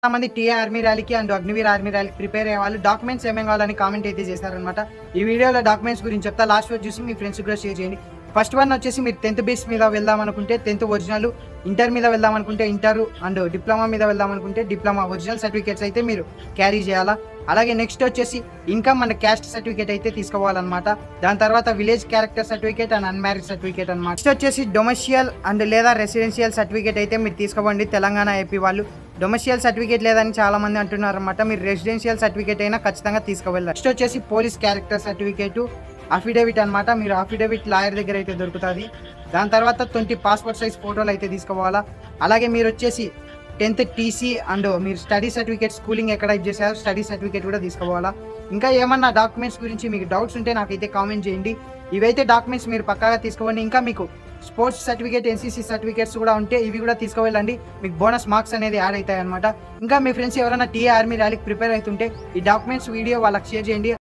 చాలామంది TA army ర్యాలీకి and Agniveer army ర్యాలీకి ప్రిపేర్ అయ్యే వాళ్ళు డాక్యుమెంట్స్ ఏమేం కావాలని కామెంట్ అయితే చేశారనమాట. ఈ వీడియోలో డాక్యుమెంట్స్ గురించి చెప్తా, లాస్ట్ వరకు చూసి మీ ఫ్రెండ్స్ కూడా షేర్ చేయండి. ఫస్ట్ వన్ వచ్చేసి మీరు 10th బేస్ మీద వెళ్దాం అనుకుంటే 10th ఒరిజినల్, ఇంటర్ మీద వెళ్దాం అనుకుంటే ఇంటర్ అండ్ డిప్లొమా మీద వెళ్దాం అనుకుంటే డిప్లొమా ఒరిజినల్ సర్టిఫికేట్స్ అయితే మీరు క్యారీ చేయాలా. అలాగే నెక్స్ట్ వచ్చేసి ఇన్కమ్ అండ్ క్యాస్ట్ సర్టిఫికేట్ అయితే తీసుకోవాలన్నమాట. దాని తర్వాత village character certificate and unmarried certificate అనమాట. నెక్స్ట్ వచ్చేసి డొమెషియల్ అండ్ లేదా రెసిడెన్షియల్ సర్టిఫికేట్ అయితే మీరు తీసుకోండి. తెలంగాణ ఏపీ వాళ్ళు డొమెషియల్ సర్టిఫికేట్ లేదని చాలా మంది అంటున్నారు అనమాట. మీరు రెసిడెన్షియల్ సర్టిఫికేట్ అయినా ఖచ్చితంగా తీసుకోవాలి. నెక్స్ట్ వచ్చేసి పోలీస్ క్యారెక్టర్ సర్టిఫికేట్, అఫిడేవిట్ అనమాట. మీరు అఫిడేవిట్ లాయర్ దగ్గర అయితే దొరుకుతుంది. దాని తర్వాత 20 పాస్పోర్ట్ సైజ్ ఫోటోలు అయితే తీసుకోవాలా. అలాగే మీరు వచ్చేసి 10th టీసీ అండ్ మీరు స్టడీ సర్టిఫికేట్, స్కూలింగ్ ఎక్కడ చేశారో స్టడీ సర్టిఫికేట్ కూడా తీసుకోవాలా. ఇంకా ఏమన్నా డాక్యుమెంట్స్ గురించి మీకు డౌట్స్ ఉంటే నాకైతే కామెంట్ చేయండి. ఇవైతే డాక్యుమెంట్స్ మీరు పక్కాగా తీసుకోండి. ఇంకా మీకు స్పోర్ట్స్ సర్టిఫికేట్, ఎన్సీసీ సర్టిఫికేట్స్ కూడా ఉంటే ఇవి కూడా తీసుకువెళ్ళండి. మీకు బోనస్ మార్క్స్ అనేది యాడ్ అవుతాయి అనమాట. ఇంకా మీ ఫ్రెండ్స్ ఎవరైనా టీఏ ఆర్మీ ర్యాలీకి ప్రిపేర్ అవుతుంటే ఈ డాక్యుమెంట్స్ వీడియో వాళ్ళకి షేర్ చేయండి.